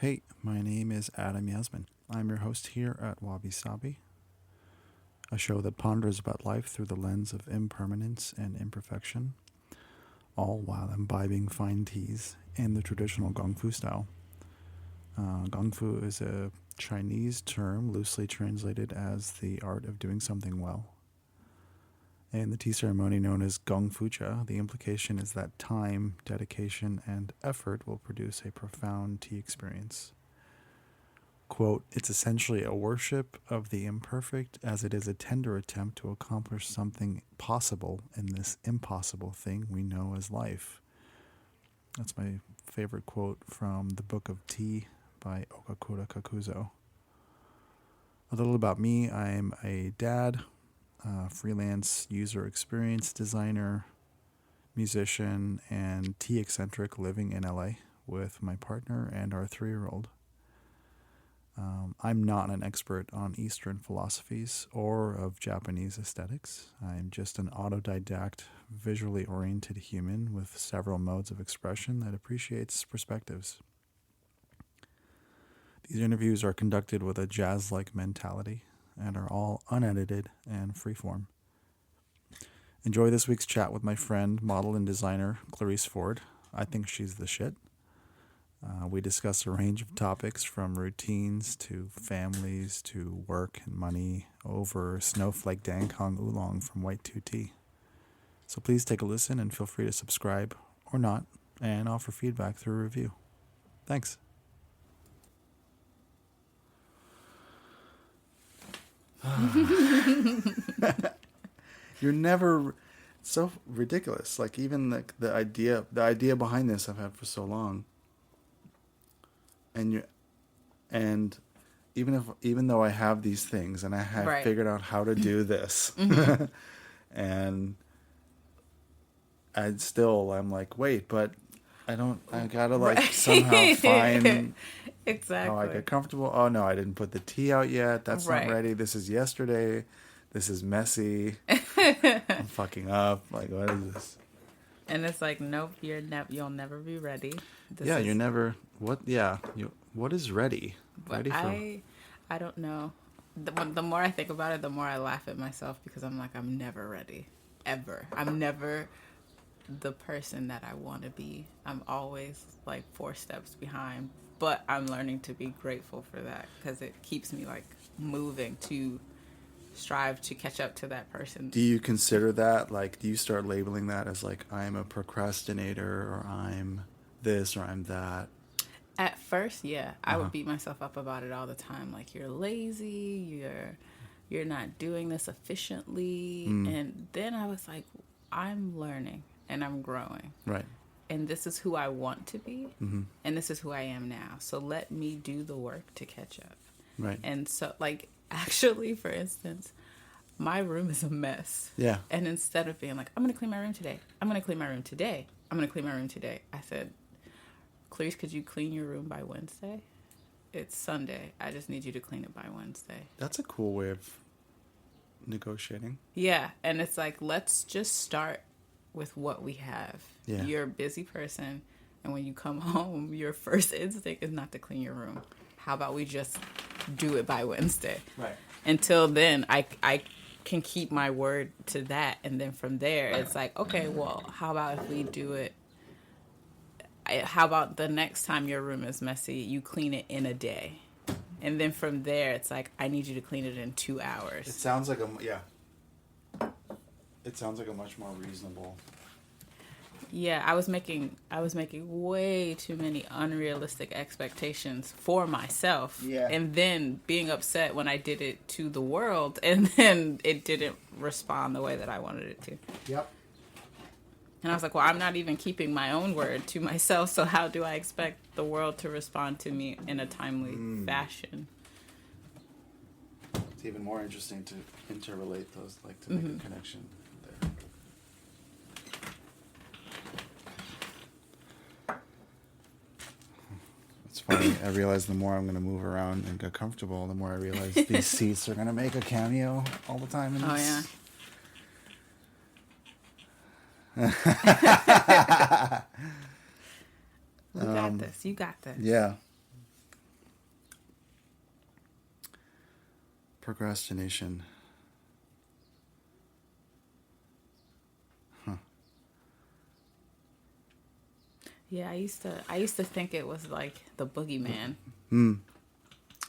Hey, my name is Adam Yasmin. I'm your host here at Wabi-sabi, a show that ponders about life through the lens of impermanence and imperfection, all while imbibing fine teas in the traditional Gong Fu style. Gong Fu is a Chinese term loosely translated as the art of doing something well. In the tea ceremony known as Gong Fu Cha, the implication is that time, dedication, and effort will produce a profound tea experience. Quote, it's essentially a worship of the imperfect as it is a tender attempt to accomplish something possible in this impossible thing we know as life. That's my favorite quote from the Book of Tea by Okakura Kakuzo. A little about me, I'm a dad, freelance user experience designer, musician, and tea eccentric living in LA with my partner and our 3-year-old. I'm not an expert on Eastern philosophies or of Japanese aesthetics. I'm just an autodidact, visually oriented human with several modes of expression that appreciates perspectives. These interviews are conducted with a jazz-like mentality and are all unedited and freeform. Enjoy this week's chat with my friend, model and designer, Reece Ford. I think she's the shit. We discuss a range of topics from routines to families to work and money over snowflake Dankong oolong from White 2 Tea. So please take a listen and feel free to subscribe or not and offer feedback through a review. Thanks. You're never so ridiculous. Like even the idea behind this I've had for so long. And even though I have these things and I have Right. figured out how to do this, and I'm like, wait, but I gotta Right. somehow find how I Exactly. get comfortable. Oh no, I didn't put the tea out yet. That's not Right. ready. This is yesterday. This is messy. I'm fucking up. Like, what is this? And it's like, nope, you'll never be ready. This Yeah, is, you're never. What? Yeah, what is ready? but Ready for? I don't know. The more I think about it, the more I laugh at myself because I'm like, I'm never ready, ever. I'm never the person that I want to be. I'm always like 4 steps behind. But I'm learning to be grateful for that because it keeps me like moving to strive to catch up to that person. Do you consider that, like, do you start labeling that as, like, I'm a procrastinator or I'm this or I'm that? At first, yeah, I Uh-huh. would beat myself up about it all the time. Like you're lazy, you're not doing this efficiently. Mm, And then I was like, I'm learning and I'm growing. right. And this is who I want to be. Mm-hmm. And this is who I am now. So let me do the work to catch up. Right. And so, like, actually, for instance, my room is a mess. Yeah. And instead of being like, I'm going to clean my room today, I'm going to clean my room today, I'm going to clean my room today, I said, Clarice, could you clean your room by Wednesday? It's Sunday. I just need you to clean it by Wednesday. That's a cool way of negotiating. Yeah. And it's like, let's just start with what we have. Yeah. You're a busy person. And when you come home, your first instinct is not to clean your room. How about we just do it by Wednesday? Right. Until then, I can keep my word to that. And then from there, it's like, okay, well, how about if we do it? How about the next time your room is messy, you clean it in a day? And then from there, it's like, I need you to clean it in 2 hours. It sounds like it sounds like a much more reasonable. Yeah, I was making way too many unrealistic expectations for myself. Yeah. And then being upset when I did it to the world and then it didn't respond the way that I wanted it to. Yep. And I was like, well, I'm not even keeping my own word to myself, so how do I expect the world to respond to me in a timely fashion? It's even more interesting to interrelate those, like to make a connection there. It's funny. I realize the more I'm going to move around and get comfortable, the more I realize these seats are going to make a cameo all the time. In Oh, this. yeah. You got this. You got this. Yeah. Procrastination. Huh. Yeah, I used to think it was like the boogeyman. Hmm.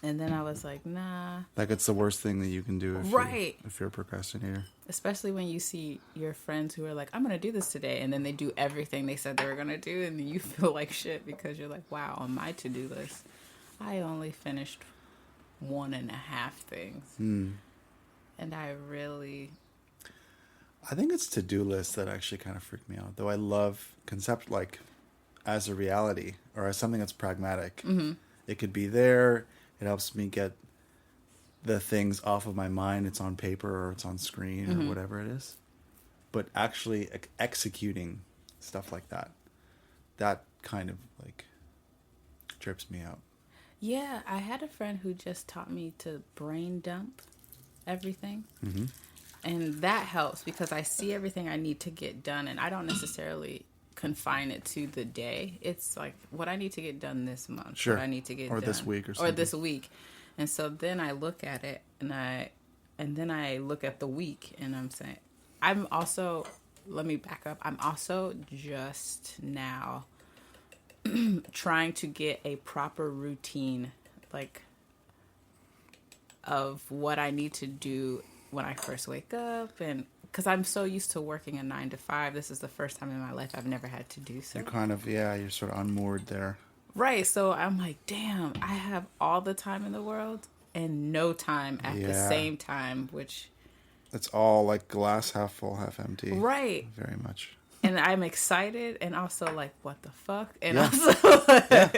And then I was like, nah. Like it's the worst thing that you can do Right. if you're a procrastinator. Especially when you see your friends who are like, I'm going to do this today. And then they do everything they said they were going to do. And then you feel like shit because you're like, wow, on my to-do list, I only finished 1.5 things. Hmm. And I really, I think it's to-do lists that actually kind of freak me out. Though I love concept like as a reality or as something that's pragmatic. mm-hmm. It could be there. It helps me get the things off of my mind. It's on paper or it's on screen or Mm-hmm. whatever it is. But actually executing stuff like that kind of like trips me out. Yeah, I had a friend who just taught me to brain dump everything. Mm-hmm. And that helps because I see everything I need to get done and I don't necessarily confine it to the day. It's like what I need to get done this month. Sure. What I need to get or done. this week or Or something. this week. And so then I look at it and then I look at the week and I'm saying I'm also, let me back up. I'm also just now trying to get a proper routine like of what I need to do when I first wake up, and because I'm so used to working a 9 to 5, this is the first time in my life I've never had to do so. You're kind of, you're sort of unmoored there. Right, so I'm like, damn, I have all the time in the world and no time at the Yeah. same time, which It's all like glass half full, half empty. right. Very much. And I'm excited and also like, what the fuck? And Yeah. also Yeah.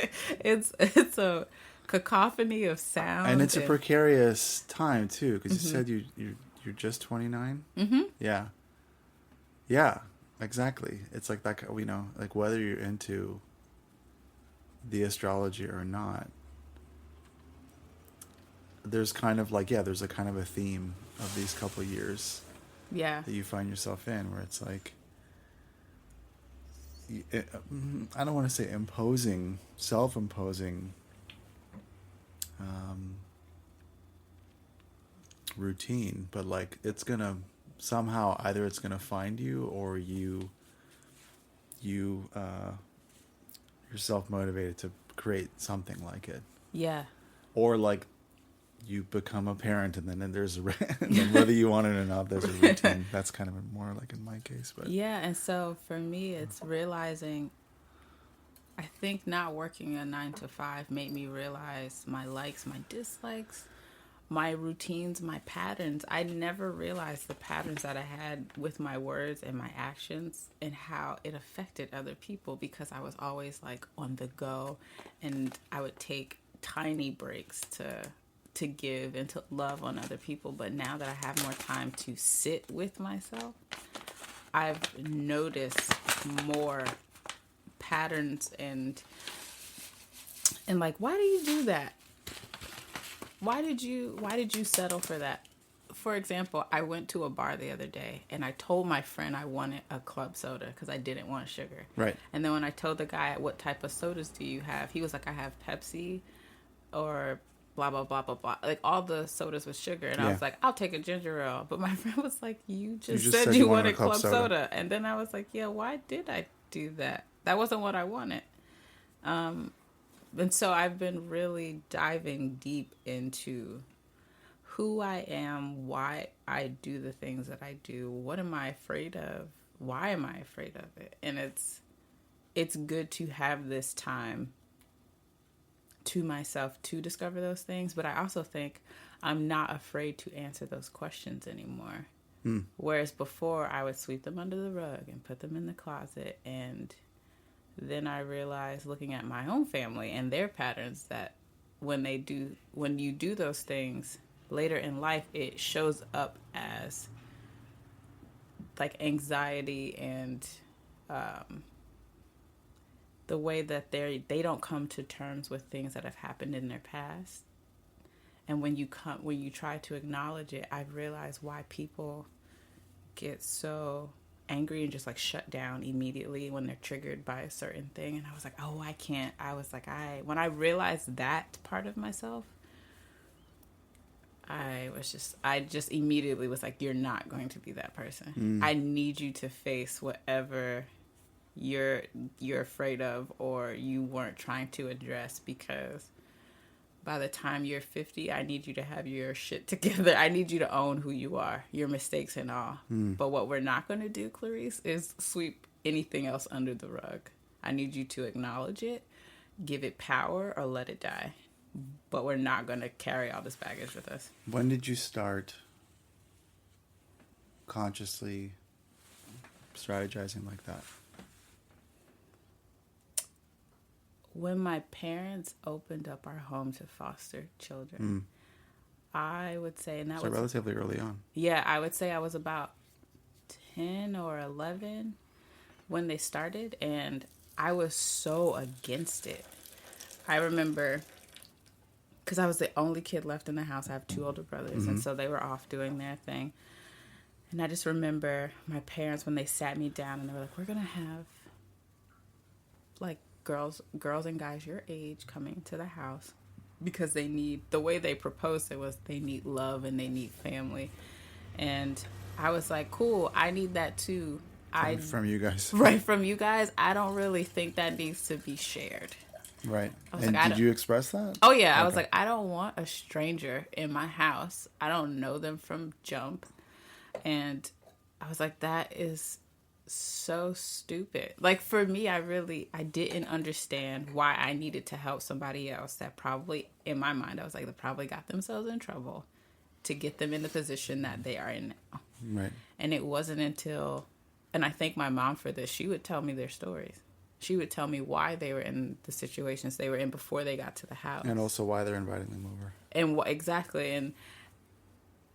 it's a cacophony of sound. And it's a precarious time too, because Mm-hmm. you said you're just 29. Mm-hmm. Yeah. Yeah. Exactly. It's like that. Like whether you're into the astrology or not, there's kind of like there's a kind of a theme of these couple years Yeah. that you find yourself in, where it's like I don't want to say imposing, self-imposing routine, but like it's gonna somehow either it's gonna find you or you're self-motivated to create something like it, Yeah. or like you become a parent and then there's and then whether you want it or not, there's a routine. That's kind of more like in my case, but Yeah, and so for me, it's realizing, I think not working a 9 to 5 made me realize my likes, my dislikes, my routines, my patterns. I never realized the patterns that I had with my words and my actions and how it affected other people because I was always like on the go and I would take tiny breaks to give and to love on other people. But now that I have more time to sit with myself, I've noticed more patterns and like, why do you do that? Why did you settle for that? For example, I went to a bar the other day and I told my friend I wanted a club soda because I didn't want sugar. right. And then when I told the guy, what type of sodas do you have? He was like, I have Pepsi or blah, blah, blah, blah, blah. Like all the sodas with sugar. And I Yeah. was like, I'll take a ginger ale. But my friend was like, you just just said said you you wanted wanted a club club soda. soda. And then I was like, yeah, why did I do that? That wasn't what I wanted. And so I've been really diving deep into who I am, why I do the things that I do, what am I afraid of, why am I afraid of it? And it's good to have this time to myself to discover those things, but I also think I'm not afraid to answer those questions anymore. Whereas before I would sweep them under the rug and put them in the closet, and then I realized looking at my own family and their patterns that when you do those things later in life, it shows up as like anxiety and the way that they don't come to terms with things that have happened in their past. And when you try to acknowledge it, I've realized why people get so angry and just like shut down immediately when they're triggered by a certain thing. And I was like, oh, I can't. I was like, when I realized that part of myself, I just immediately was like, you're not going to be that person. I need you to face whatever you're afraid of or you weren't trying to address, because by the time you're 50, I need you to have your shit together. I need you to own who you are, your mistakes and all. But what we're not going to do, Clarice, is sweep anything else under the rug. I need you to acknowledge it, give it power, or let it die. But we're not going to carry all this baggage with us. When did you start consciously strategizing like that? When my parents opened up our home to foster children, I would say, and that So was relatively early on. Yeah, I would say I was about 10 or 11 when they started, and I was so against it. I remember, because I was the only kid left in the house. I have two older brothers, and so they were off doing their thing. And I just remember my parents, when they sat me down, and they were like, we're going to have, like, girls and guys your age coming to the house, because they need, the way they proposed it was they need love and they need family. And I was like, cool, I need that too. From you guys. Right, from you guys. I don't really think that needs to be shared. Right. And did you express that? Oh, yeah. Okay. I was like, I don't want a stranger in my house. I don't know them from jump. And I was like, that is so stupid. Like, for me, I didn't understand why I needed to help somebody else that probably, in my mind, I was like, they probably got themselves in trouble to get them in the position that they are in now. Right. And it wasn't until, and I thank my mom for this, she would tell me their stories. She would tell me why they were in the situations they were in before they got to the house. And also why they're inviting them over. And exactly. And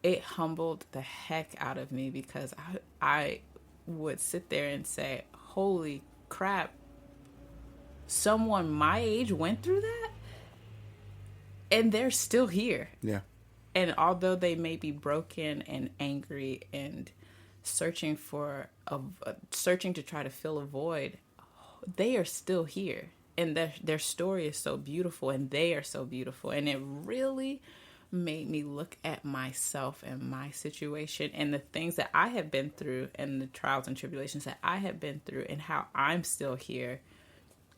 it humbled the heck out of me, because I would sit there and say, holy crap, someone my age went through that? And they're still here. Yeah. And although they may be broken and angry and searching to try to fill a void, they are still here. And their story is so beautiful, and they are so beautiful. And it really made me look at myself and my situation and the things that I have been through and the trials and tribulations that I have been through, and how I'm still here,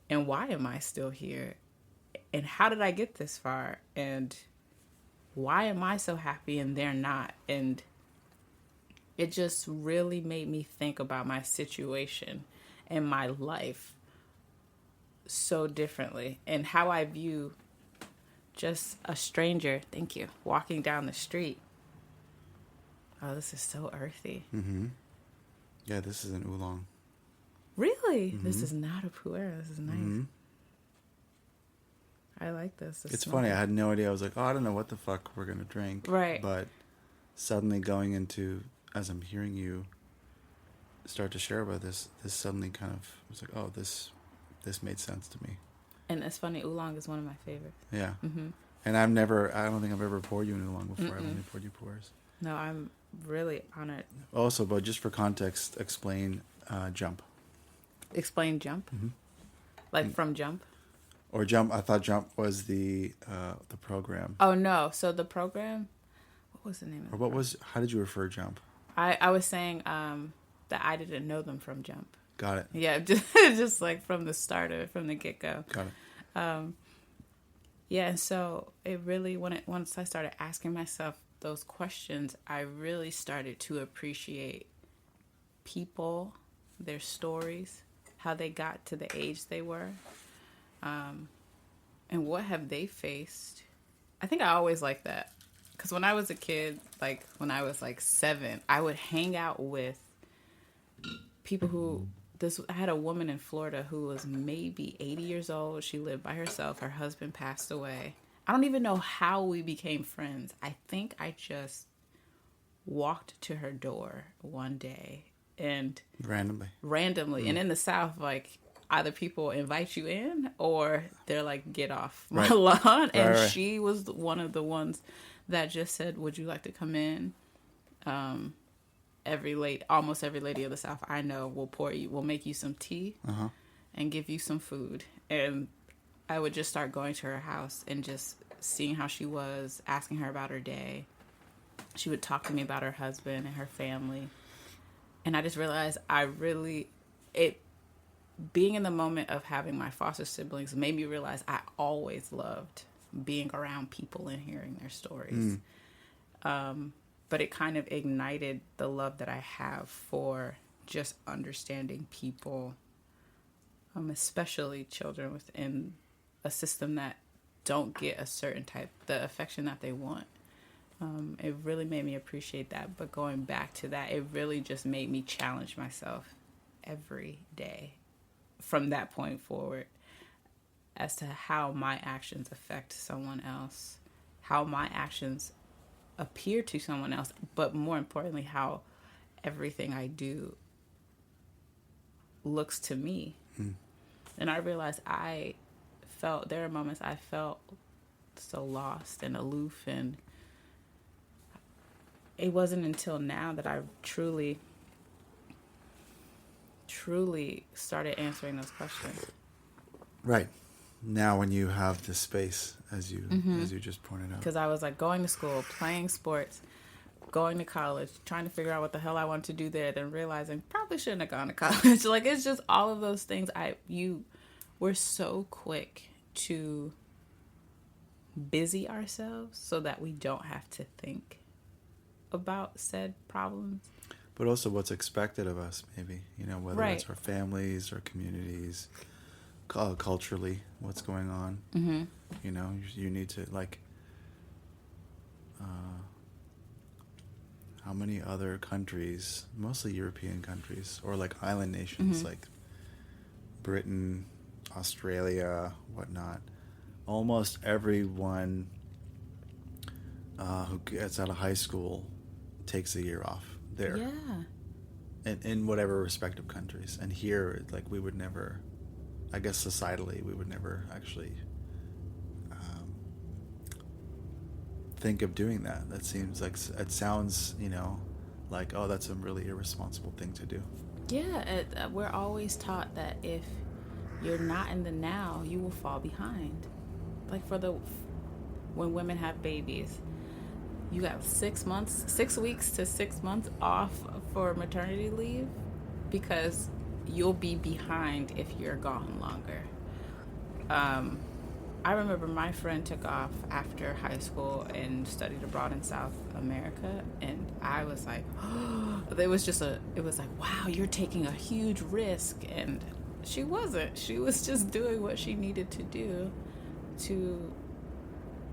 and why am I still here, and how did I get this far, and why am I so happy and they're not? And it just really made me think about my situation and my life so differently, and how I view just a stranger, thank you, walking down the street. Oh, this is so earthy. Mm-hmm. Yeah, this is an oolong. Really? Mm-hmm. This is not a pu'er. This is nice. Mm-hmm. I like this. It's funny. I had no idea. I was like, oh, I don't know what the fuck we're going to drink. Right. But suddenly going into, as I'm hearing you start to share about this suddenly kind of was like, oh, this made sense to me. And it's funny, oolong is one of my favorites. Yeah. Mm-hmm. And I don't think I've ever poured you an oolong before. I've only poured you pours. No, I'm really honored. Also, but just for context, explain Jump. Explain Jump? Mm-hmm. Like from Jump? Or Jump. I thought Jump was the program. Oh, no. So the program, what was the name of it? Or what was, how did you refer Jump? I was saying that I didn't know them from Jump. Got it. Yeah, just like from the start of it, from the get-go. Got it. Yeah, and so it really, once I started asking myself those questions, I really started to appreciate people, their stories, how they got to the age they were, and what have they faced. I think I always liked that. Because when I was a kid, like when I was like 7, I would hang out with people who... I had a woman in Florida who was maybe 80 years old. She lived by herself. Her husband passed away. I don't even know how we became friends. I think I just walked to her door one day and randomly. And in the South, like, either people invite you in or they're like, get off my lawn. And she was one of the ones that just said, would you like to come in? Almost every lady of the South I know will make you some tea and give you some food. And I would just start going to her house and just seeing how she was, asking her about her day, she would talk to me about her husband and her family. And I just realized being in the moment of having my foster siblings made me realize I always loved being around people and hearing their stories. But it kind of ignited the love that I have for just understanding people, especially children within a system that don't get a certain the affection that they want. It really made me appreciate that. But going back to that, it really just made me challenge myself every day from that point forward as to how my actions affect someone else, how my actions appear to someone else, but more importantly, how everything I do looks to me. And I realized there are moments I felt so lost and aloof, and it wasn't until now that I truly started answering those questions. Right. Now when you have the space, as you just pointed out. Because I was like going to school, playing sports, going to college, trying to figure out what the hell I wanted to do there, then realizing probably shouldn't have gone to college. Like, it's just all of those things. We're so quick to busy ourselves so that we don't have to think about said problems. But also what's expected of us, maybe, whether Right. it's our families or communities, culturally, what's going on. You need to, how many other countries, mostly European countries, or like island nations, like Britain, Australia, whatnot, almost everyone who gets out of high school takes a year off there. Yeah. In whatever respective countries. And here, we would never, I guess societally, we would never actually think of doing that. That seems like, it sounds, like, oh, that's a really irresponsible thing to do. Yeah, we're always taught that if you're not in the now, you will fall behind. Like when women have babies, you got 6 weeks to 6 months off for maternity leave because you'll be behind if you're gone longer. I remember my friend took off after high school and studied abroad in South America, and I was like, it was like, wow, you're taking a huge risk. And she wasn't. She was just doing what she needed to do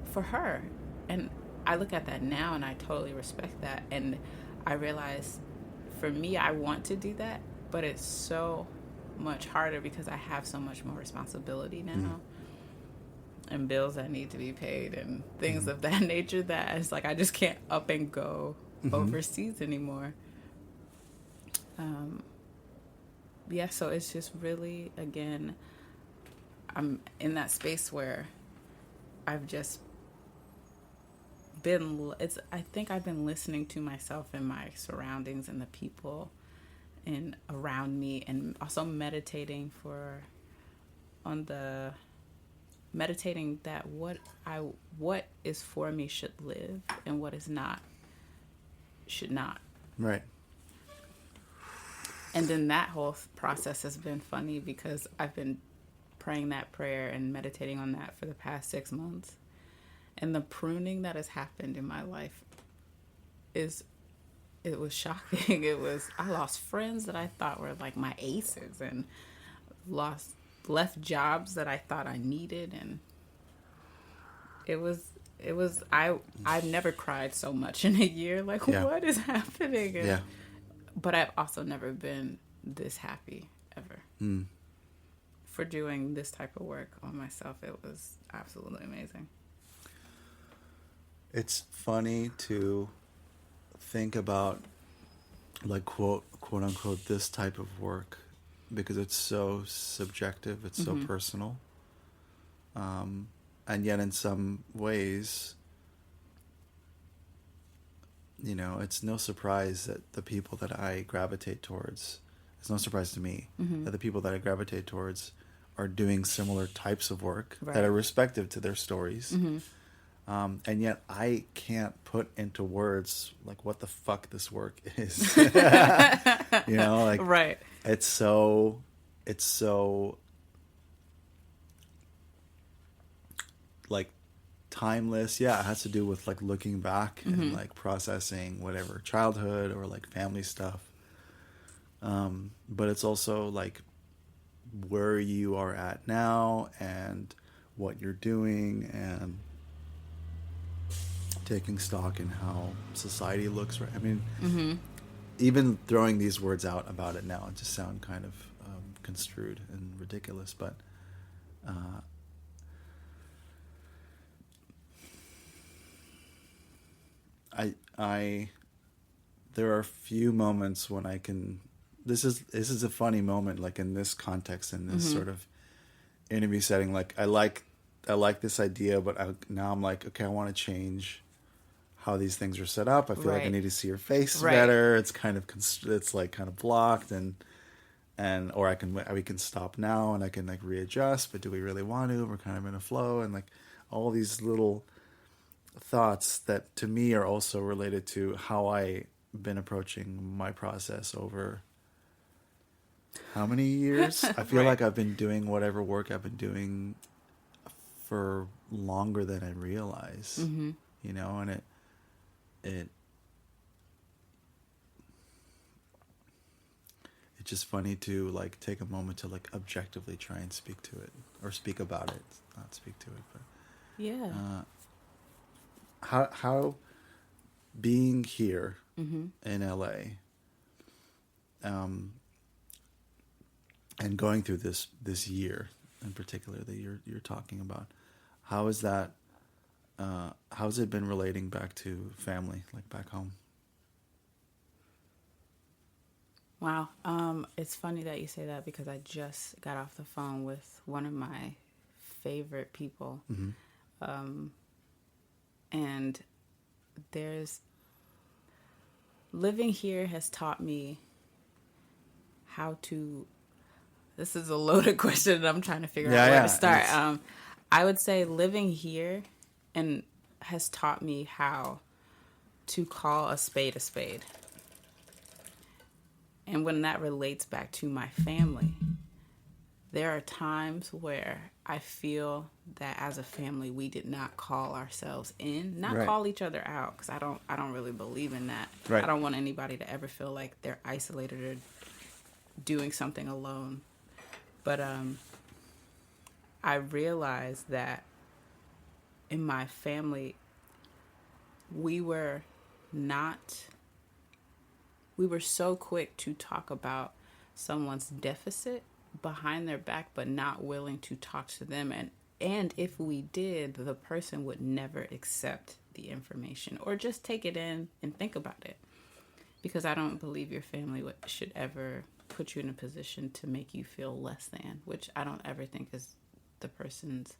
for her. And I look at that now and I totally respect that. And I realize for me, I want to do that, but it's so much harder because I have so much more responsibility now and bills that need to be paid and things of that nature that it's like I just can't up and go overseas anymore. Yeah, so it's just really, again, I'm in that space where I've just I think I've been listening to myself and my surroundings and the people around me, and also meditating that what is for me should live and what is not should not. Right. And then that whole process has been funny because I've been praying that prayer and meditating on that for the past 6 months. And the pruning that has happened in my life it was shocking. I lost friends that I thought were like my aces, and left jobs that I thought I needed, and I've never cried so much in a year. Like, what is happening? And, but I've also never been this happy ever. For doing this type of work on myself. It was absolutely amazing. It's funny to think about, like, quote unquote, this type of work, because it's so subjective, it's so personal, and yet in some ways, it's no surprise that the people that I gravitate towards, it's no surprise to me that the people that I gravitate towards are doing similar types of work that are respective to their stories. And yet I can't put into words like what the fuck this work is. Like Right. it's so like timeless. Yeah, it has to do with like looking back and like processing whatever childhood or like family stuff. But it's also like where you are at now and what you're doing and taking stock in how society looks. Right. I mean, even throwing these words out about it now, it just sound kind of construed and ridiculous. But uh, I there are a few moments when I can. This is a funny moment, like in this context, in this sort of interview setting. Like I like this idea, but now I'm like, okay, I want to change how these things are set up. I feel like I Right. need to see your face Right. better. It's kind of it's like kind of blocked and or we can stop now and I can like readjust. But do we really want to? We're kind of in a flow and like all these little thoughts that to me are also related to how I been approaching my process over how many years? I feel Right. like I've been doing whatever work I've been doing for longer than I realize. And it it's just funny to like take a moment to like objectively try and speak to it or speak about it, not speak to it, but Yeah. how being here in LA, and going through this year in particular that you're talking about, how is that? How's it been relating back to family, like back home? Wow. It's funny that you say that because I just got off the phone with one of my favorite people. And there's living here has taught me how to. This is a loaded question, and I'm trying to figure out where to start. I would say living here and has taught me how to call a spade a spade. And when that relates back to my family, there are times where I feel that as a family we did not call ourselves in, not Right. call each other out, because I don't really believe in that. Right. I don't want anybody to ever feel like they're isolated or doing something alone. But I realized that in my family we were so quick to talk about someone's deficit behind their back, but not willing to talk to them. And if we did, the person would never accept the information or just take it in and think about it. Because I don't believe your family should ever put you in a position to make you feel less than, which I don't ever think is the person's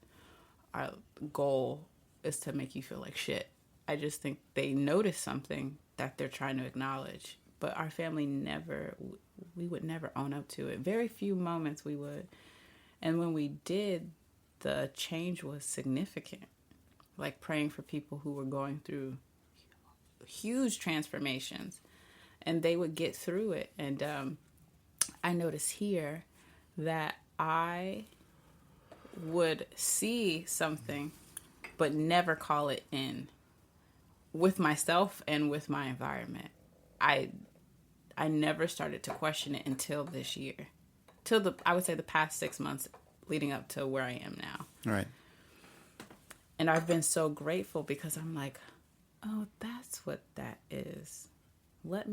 goal, is to make you feel like shit. I just think they notice something that they're trying to acknowledge. But our family we would never own up to it. Very few moments we would. And when we did, the change was significant. Like praying for people who were going through huge transformations. And they would get through it. And I noticed here that I would see something but never call it in with myself and with my environment. I never started to question it until this year. I would say the past 6 months leading up to where I am now. Right. And I've been so grateful because I'm like, oh, that's what that is. Why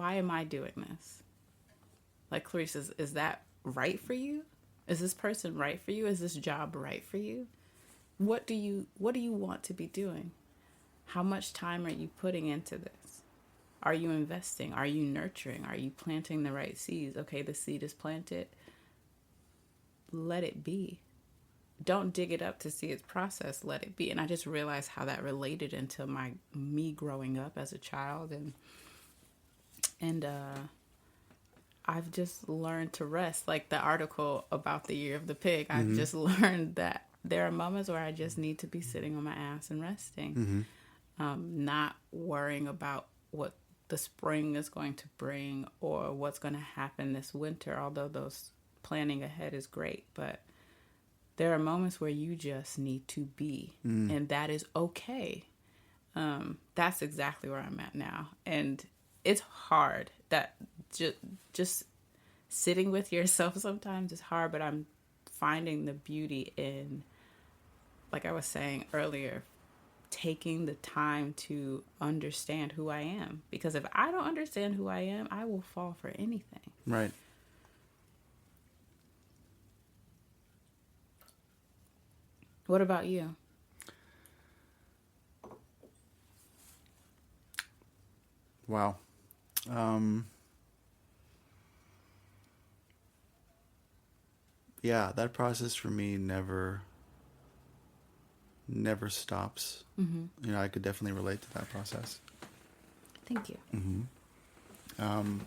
am I doing this? Like Clarice, is that right for you? Is this person right for you? Is this job right for you? What do you want to be doing? How much time are you putting into this? Are you investing? Are you nurturing? Are you planting the right seeds? Okay, the seed is planted. Let it be. Don't dig it up to see its process. Let it be. And I just realized how that related into me growing up as a child, and I've just learned to rest. Like the article about the year of the pig, I've just learned that there are moments where I just need to be sitting on my ass and resting, not worrying about what the spring is going to bring or what's going to happen this winter, although those planning ahead is great. But there are moments where you just need to be, and that is okay. That's exactly where I'm at now. And it's hard. That just sitting with yourself sometimes is hard, but I'm finding the beauty in, like I was saying earlier, taking the time to understand who I am. Because if I don't understand who I am, I will fall for anything. Right. What about you? Wow. Yeah, that process for me never stops. You know, I could definitely relate to that process. Thank you. Um,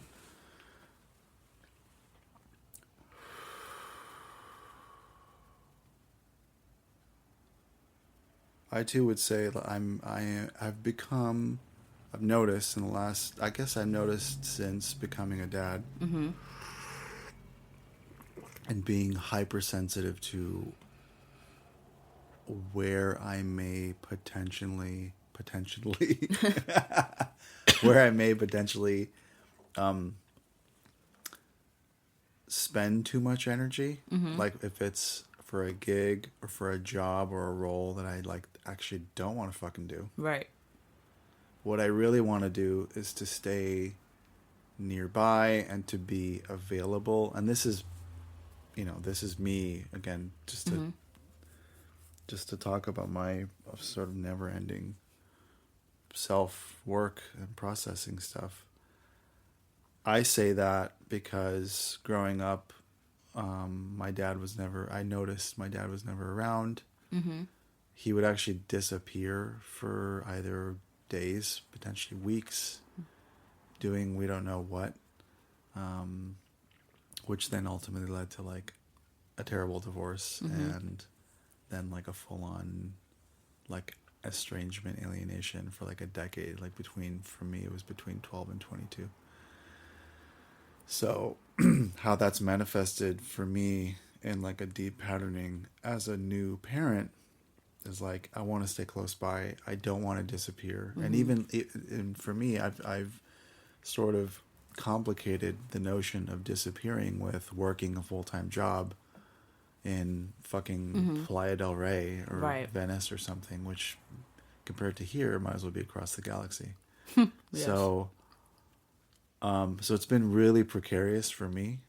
I too would say that I've noticed in the last, I guess I've noticed since becoming a dad and being hypersensitive to where I may potentially where I may potentially spend too much energy. Like if it's for a gig or for a job or a role that I like actually don't want to fucking do. Right. What I really want to do is to stay nearby and to be available. And this is, you know, this is me again, just to talk about my sort of never-ending self-work and processing stuff. I say that because growing up, I noticed my dad was never around. He would actually disappear for either days, potentially weeks, doing we don't know what, which then ultimately led to like a terrible divorce and then like a full-on like estrangement, alienation for like a decade. Like for me it was between 12 and 22. So how that's manifested for me in like a deep patterning as a new parent is like, I want to stay close by. I don't want to disappear. And and for me, I've sort of complicated the notion of disappearing with working a full-time job in fucking Playa del Rey or Venice or something, which compared to here might as well be across the galaxy. Yes. So it's been really precarious for me.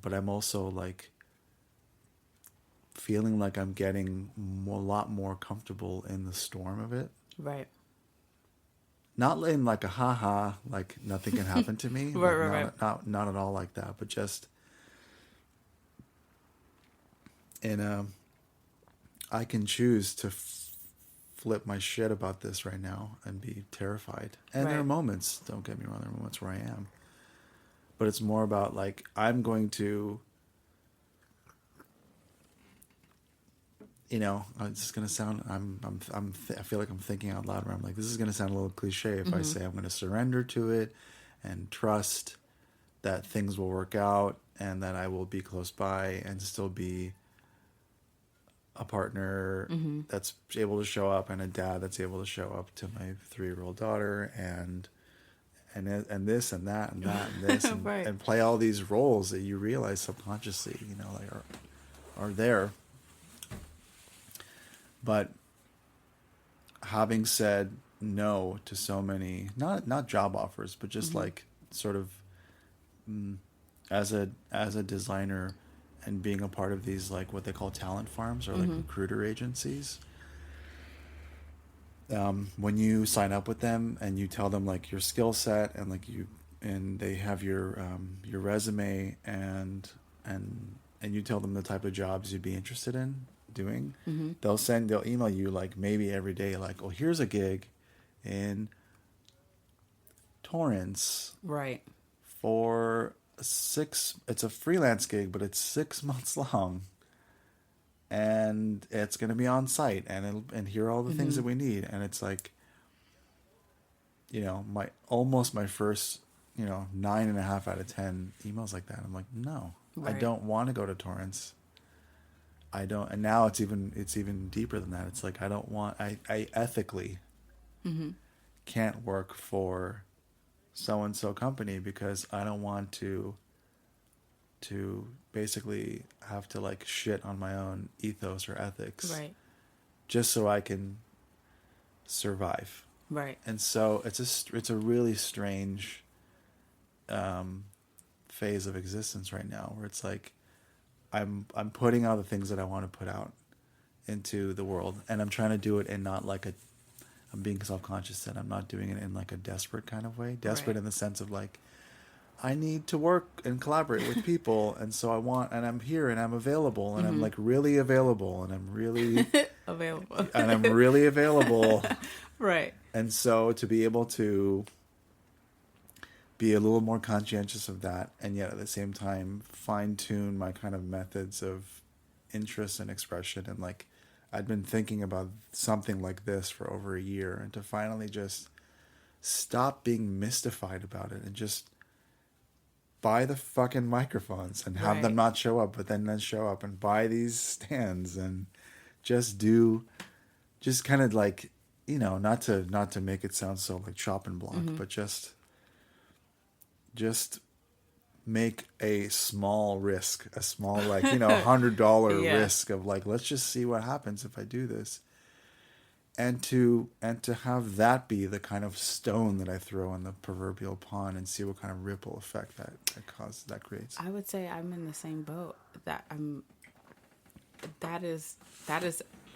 But I'm also like feeling like I'm getting a lot more comfortable in the storm of it. Right. Not in like a ha-ha, like nothing can happen to me. Right. Not at all like that, but just I can choose to flip my shit about this right now and be terrified. And there are moments, don't get me wrong, there are moments where I am. But it's more about like, I'm going to, you know, it's going to sound, I feel like I'm thinking out loud where I'm like, this is going to sound a little cliche if I say I'm going to surrender to it and trust that things will work out and that I will be close by and still be a partner that's able to show up and a dad that's able to show up to my 3-year-old daughter and this and that and that and this and, and play all these roles that you realize subconsciously, you know, like are there. But having said no to so many, not job offers, but just like sort of as a designer and being a part of these like what they call talent farms or like recruiter agencies. When you sign up with them and you tell them like your skill set and like and they have your resume and you tell them the type of jobs you'd be interested in doing, they'll email you like maybe every day like, oh, here's a gig in Torrance, Right. for it's a freelance gig, but it's 6 months long. and it's going to be on site, and here are all the things that we need. And it's like, my first, 9.5 out of 10 emails like that. I'm like, no, I Right. don't want to go to Torrance. I don't. And now it's even deeper than that. It's like, I ethically can't work for so and so company because I don't want to basically have to like shit on my own ethos or ethics Right. just so I can survive. Right. And so it's a really strange phase of existence right now, where it's like I'm putting out the things that I want to put out into the world, and I'm trying to do it in not like I'm being self-conscious that I'm not doing it in like a desperate kind of way. Desperate Right. in the sense of like, I need to work and collaborate with people, and so and I'm here and I'm available, and I'm like really available, and I'm really Available. and I'm really available. Right. And so to be able to be a little more conscientious of that, and yet at the same time fine tune my kind of methods of interest and expression, and like I'd been thinking about something like this for over a year, and to finally just stop being mystified about it and just buy the fucking microphones and have them Right. not show up, but then show up, and buy these stands, and just kind of like, not to make it sound so like chopping block, but just make a small risk, a small like, $100 Yeah. risk of like, let's just see what happens if I do this. And to have that be the kind of stone that I throw in the proverbial pond, and see what kind of ripple effect that creates. I would say I'm in the same boat. That is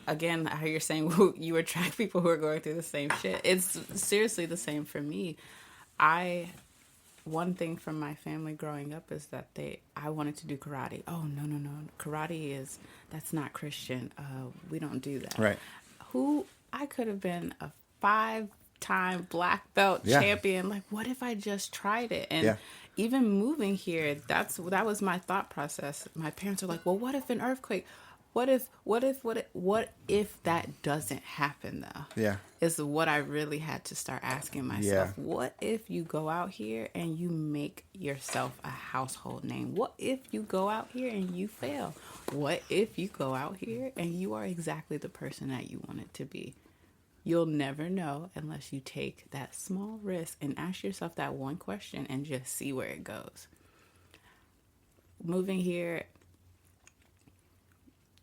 again how you're saying you attract people who are going through the same shit. It's seriously the same for me. One thing from my family growing up is that I wanted to do karate. Oh, no. Karate that's not Christian. We don't do that. Right. I could have been a 5-time black belt Yeah. champion. Like, what if I just tried it? And Yeah. even moving here, that was my thought process. My parents are like, well, what if an earthquake? What if that doesn't happen though? Yeah. Is what I really had to start asking myself. Yeah. What if you go out here and you make yourself a household name? What if you go out here and you fail? What if you go out here and you are exactly the person that you wanted to be? You'll never know unless you take that small risk and ask yourself that one question and just see where it goes. Moving here,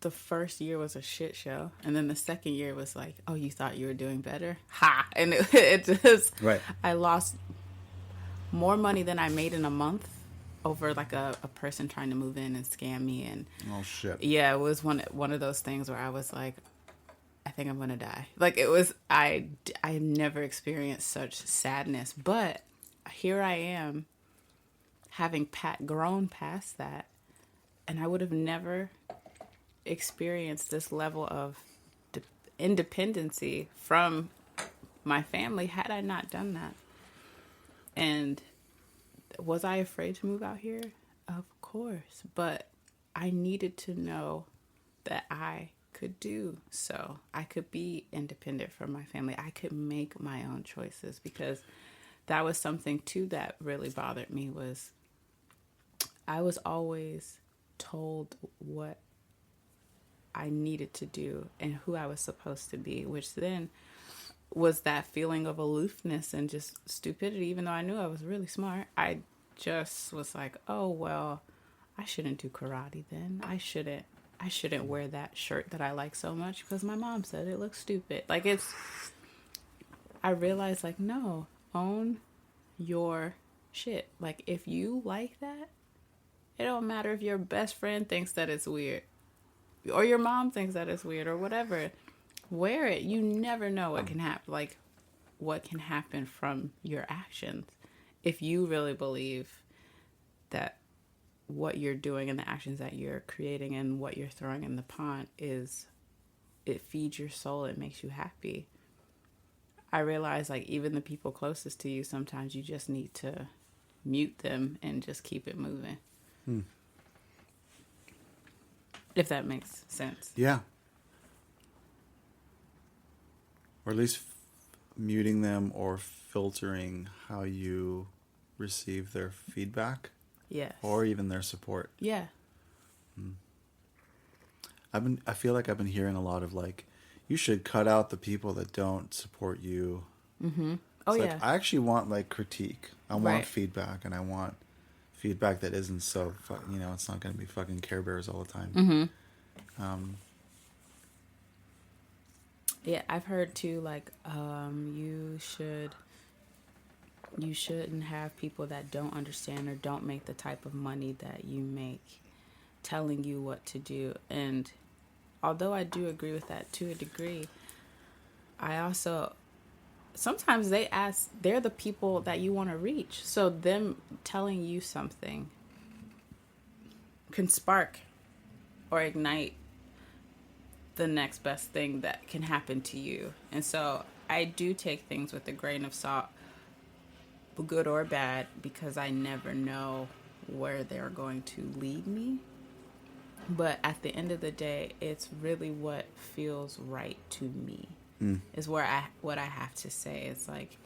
the first year was a shit show, and then the second year was like, oh, you thought you were doing better? Ha! And it just, Right. I lost more money than I made in a month over like a person trying to move in and scam me. And Oh shit. yeah, it was one of those things where I was like, I think I'm gonna die. Like, it was, I never experienced such sadness, but here I am having grown past that, and I would have never experienced this level of independency from my family had I not done that. And was I afraid to move out here? Of course, but I needed to know that I could do so. I could be independent from my family. I could make my own choices, because that was something too that really bothered me. Was I was always told what I needed to do and who I was supposed to be, which then was that feeling of aloofness and just stupidity. Even though I knew I was really smart, I just was like, oh, well, I shouldn't do karate then. I shouldn't wear that shirt that I like so much because my mom said it looks stupid. Like, I realized, like, no, own your shit. Like, if you like that, it don't matter if your best friend thinks that it's weird or your mom thinks that it's weird or whatever. Wear it. You never know what can happen. Like, what can happen from your actions if you really believe that what you're doing and the actions that you're creating and what you're throwing in the pond it feeds your soul. It makes you happy. I realize, like, even the people closest to you, sometimes you just need to mute them and just keep it moving. If that makes sense. Yeah. Or at least muting them or filtering how you receive their feedback Yes. or even their support. Yeah. I feel like I've been hearing a lot of like, you should cut out the people that don't support you. Mm-hmm. Oh, It's yeah. like, I actually want like critique. I want Right. feedback, and I want feedback that isn't so, it's not going to be fucking Care Bears all the time. Mm-hmm. Um, Yeah, I've heard too, like, you shouldn't have people that don't understand or don't make the type of money that you make telling you what to do. And although I do agree with that to a degree, I also sometimes they're the people that you want to reach. So them telling you something can spark or ignite the next best thing that can happen to you. And so I do take things with a grain of salt, good or bad, because I never know where they're going to lead me. But at the end of the day, it's really what feels right to me is what I have to say. It's like,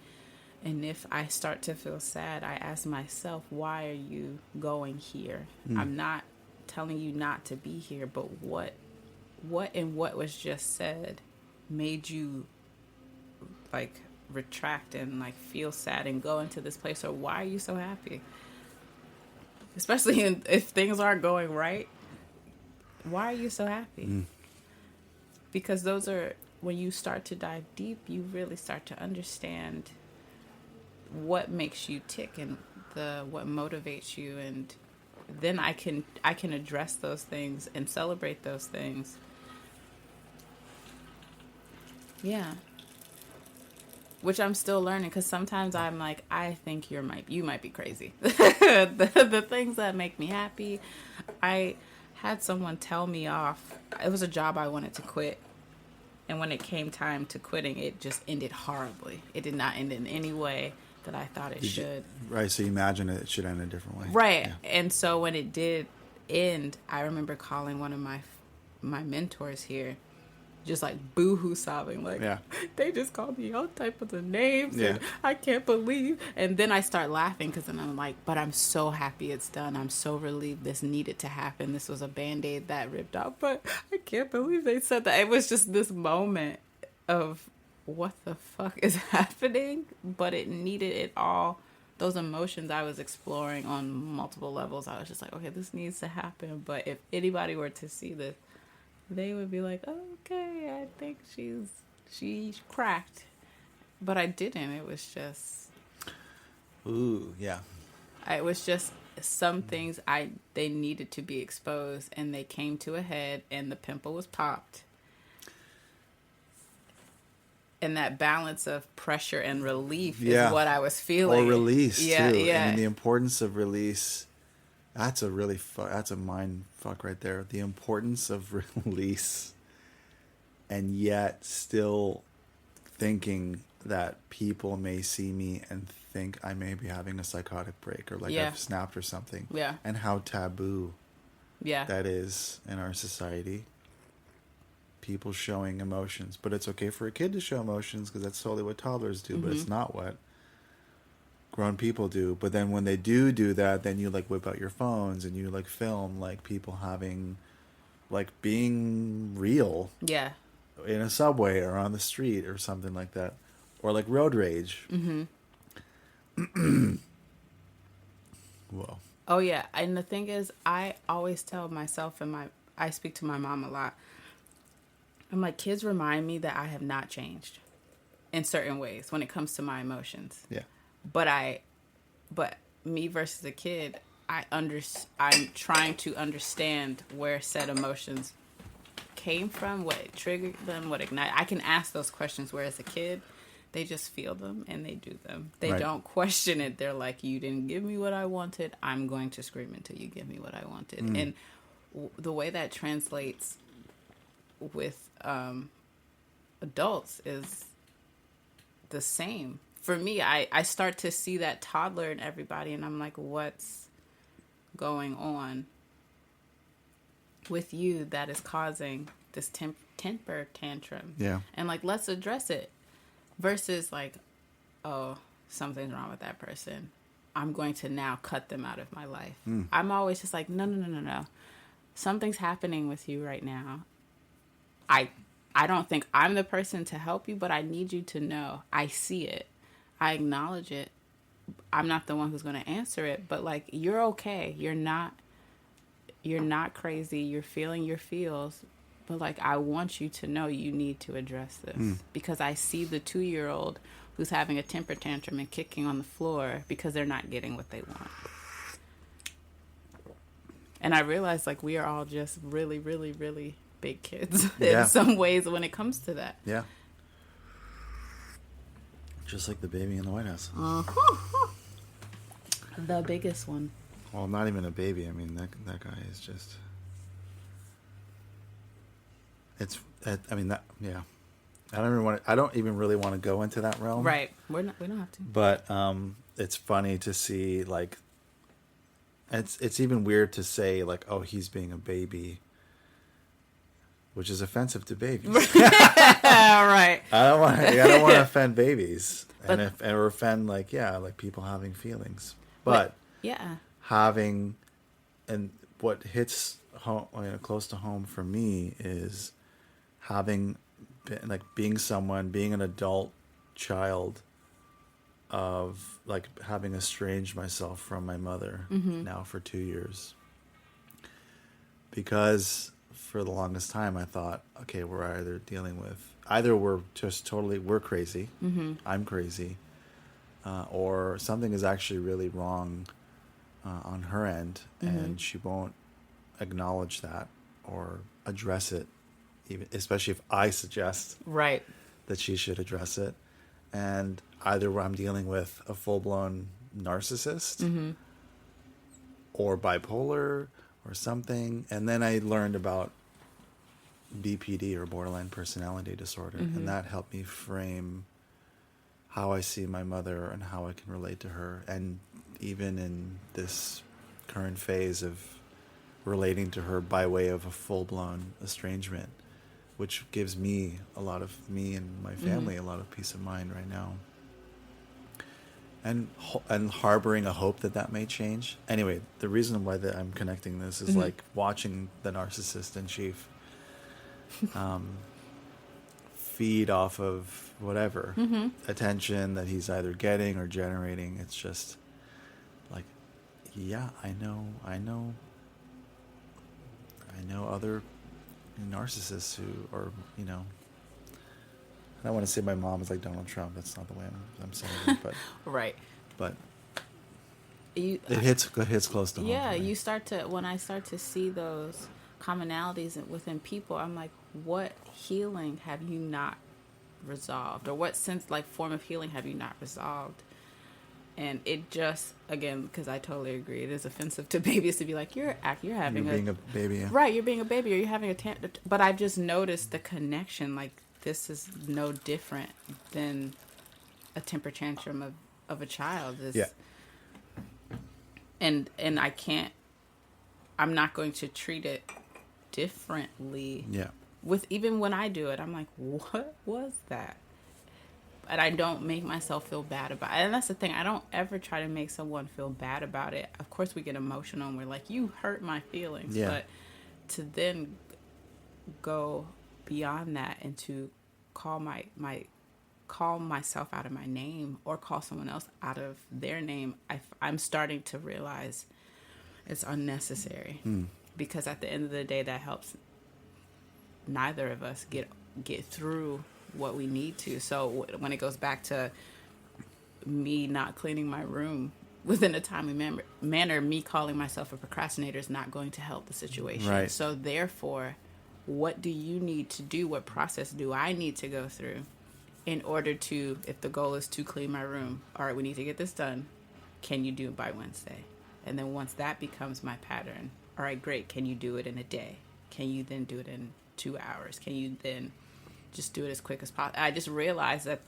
and if I start to feel sad, I ask myself, why are you going here? I'm not telling you not to be here, but what was just said made you like retract and like feel sad and go into this place? Or why are you so happy? Especially if things aren't going right, why are you so happy? Because those are, when you start to dive deep, you really start to understand what makes you tick and what motivates you. And then I can address those things and celebrate those things. Yeah. Which I'm still learning, because sometimes I'm like, I think you might be crazy. The things that make me happy, I had someone tell me off. It was a job I wanted to quit, and when it came time to quitting, it just ended horribly. It did not end in any way that I thought it should. right, so you imagine it should end a different way. Right. Yeah. And so when it did end, I remember calling one of my mentors here, just like boo-hoo sobbing, like, Yeah. they just called me all type of the names, Yeah. and I can't believe. And then I start laughing, because then I'm like, but I'm so happy it's done. I'm so relieved. This needed to happen. This was a Band-Aid that ripped off, but I can't believe they said that. It was just this moment of what the fuck is happening, but it needed it all. Those emotions I was exploring on multiple levels, I was just like, okay, this needs to happen. But if anybody were to see this, they would be like, oh, okay, I think she cracked. But I didn't. It was just, Ooh, yeah. it was just some things they needed to be exposed, and they came to a head, and the pimple was popped. And that balance of pressure and relief is what I was feeling. Or release, too. Yeah. I mean, the importance of release, that's a mind fuck right there. The importance of release, and yet still thinking that people may see me and think I may be having a psychotic break, or like I've snapped or something. Yeah. And how taboo Yeah. that is in our society. People showing emotions. But it's okay for a kid to show emotions, because that's totally what toddlers do, but it's not what grown people do. But then when they do that, then you like whip out your phones and you like film like people having, like, being real Yeah. in a subway or on the street or something like that, or like road rage. Whoa. Oh yeah. And the thing is, I always tell myself, and I speak to my mom a lot, I'm like, kids remind me that I have not changed in certain ways when it comes to my emotions. Yeah. But me versus a kid, I'm trying to understand where said emotions came from, what triggered them, what ignited. I can ask those questions, whereas a kid, they just feel them and they do them. They don't question it. They're like, you didn't give me what I wanted, I'm going to scream until you give me what I wanted. And the way that translates with adults is the same. For me, I start to see that toddler in everybody, and I'm like, what's going on? with you that is causing this temper tantrum. Yeah. And like, let's address it versus like, oh, something's wrong with that person. I'm going to now cut them out of my life. I'm always just like, no. Something's happening with you right now. I don't think I'm the person to help you, but I need you to know I see it. I acknowledge it. I'm not the one who's going to answer it, but like, you're okay. You're not crazy. You're feeling your feels, but like, I want you to know you need to address this because I see the 2-year-old who's having a temper tantrum and kicking on the floor because they're not getting what they want. And I realize like we are all just really, really, really big kids in some ways when it comes to that. Yeah. Just like the baby in the White House. The biggest one. Well, not even a baby. I mean, that guy is just. Yeah. I don't even really want to go into that realm. Right. We don't have to. But it's funny to see like. It's even weird to say like, oh, he's being a baby, which is offensive to babies. Right. I don't want to offend babies or offend like people having feelings, but yeah, having and what hits home, close to home for me is having being an adult child of like having estranged myself from my mother now for 2 years, because for the longest time I thought, okay, we're crazy, I'm crazy, or something is actually really wrong on her end, and she won't acknowledge that or address it, even especially if I suggest that she should address it. And either I'm dealing with a full-blown narcissist or bipolar or something. And then I learned about BPD or borderline personality disorder. And that helped me frame how I see my mother and how I can relate to her. And even in this current phase of relating to her by way of a full-blown estrangement, which gives me and my family a lot of peace of mind right now. And harboring a hope that may change. Anyway, the reason why I'm connecting this is like watching the narcissist in chief feed off of whatever attention that he's either getting or generating. It's just like, yeah, I know other narcissists who are, I don't want to say my mom is like Donald Trump. That's not the way I'm saying it, but right. But it hits close to home. Yeah, when I start to see those commonalities within people, I'm like, what healing have you not resolved, or what form of healing have you not resolved? And it just, again, because I totally agree, it is offensive to babies to be like, you're being a baby. Yeah. Right, you're being a baby, or you're having but I've just noticed the connection, like, this is no different than a temper tantrum of a child. Yeah. And I'm not going to treat it differently. Yeah. Even when I do it, I'm like, what was that? But I don't make myself feel bad about it. And that's the thing. I don't ever try to make someone feel bad about it. Of course, we get emotional and we're like, you hurt my feelings. Yeah. But to then go beyond that and to call myself out of my name or call someone else out of their name, I'm starting to realize it's unnecessary. Because at the end of the day, that helps neither of us get through what we need to. So when it goes back to me not cleaning my room within a timely manner, me calling myself a procrastinator is not going to help the situation. Right. So therefore, what do you need to do? What process do I need to go through in order to, if the goal is to clean my room, all right, we need to get this done. Can you do it by Wednesday? And then once that becomes my pattern, all right, great. Can you do it in a day? Can you then do it in 2 hours? Can you then just do it as quick as possible? I just realized that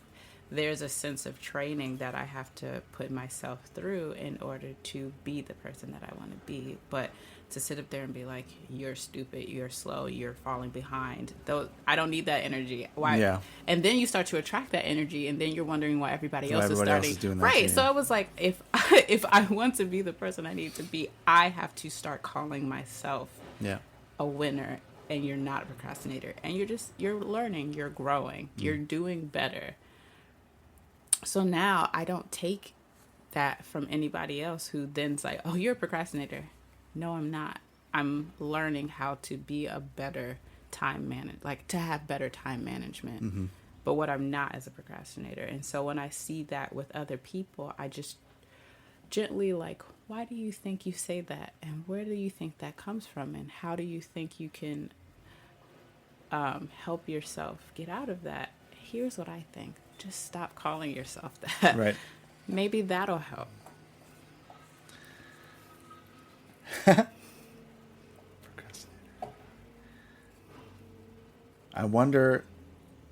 there's a sense of training that I have to put myself through in order to be the person that I want to be. But to sit up there and be like, you're stupid, you're slow, you're falling behind, though, I don't need that energy. Why? Yeah. And then you start to attract that energy, and then you're wondering why everybody Well, else is everybody else starting. is doing that Right. too. So it was like, if if I want to be the person I need to be, I have to start calling myself Yeah. a winner, and you're not a procrastinator, and you're learning, you're growing, you're doing better. So now I don't take that from anybody else who then's like, oh, you're a procrastinator. No, I'm not. I'm learning how to be a better like to have better time management. Mm-hmm. But what I'm not is a procrastinator. And so when I see that with other people, I just gently like, why do you think you say that? And where do you think that comes from? And how do you think you can help yourself get out of that? Here's what I think. Just stop calling yourself that. Right. Maybe that'll help. I wonder,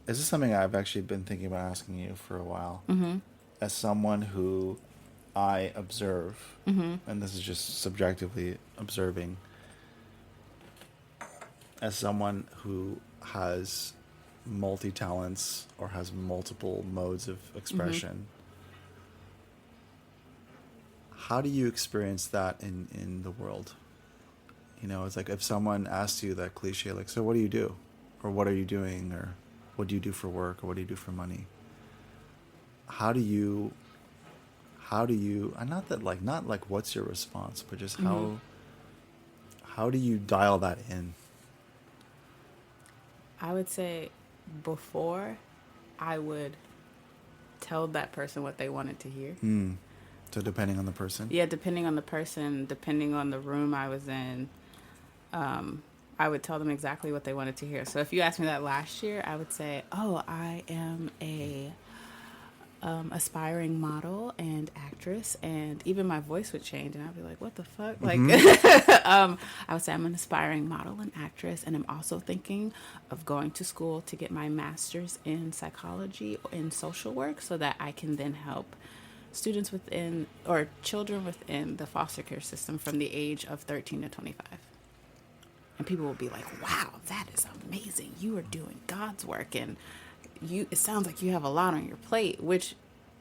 is this something I've actually been thinking about asking you for a while? Mm-hmm. As someone who I observe, Mm-hmm. and this is just subjectively observing, as someone who has multi-talents or has multiple modes of expression, how do you experience that in the world? You know, it's like if someone asks you that cliche, like, so what do you do? Or what are you doing? Or what do you do for work? Or what do you do for money? How do you, and not like what's your response, but just how do you dial that in? I would say before I would tell that person what they wanted to hear. So depending on the person? Yeah, depending on the person, depending on the room I was in, I would tell them exactly what they wanted to hear. So if you asked me that last year, I would say, oh, I am a aspiring model and actress, and even my voice would change, and I'd be like, what the fuck? Like, I would say I'm an aspiring model and actress, and I'm also thinking of going to school to get my master's in psychology and social work so that I can then help students within, or children within the foster care system from the age of 13 to 25. And people will be like, wow, that is amazing. You are doing God's work, and it sounds like you have a lot on your plate, which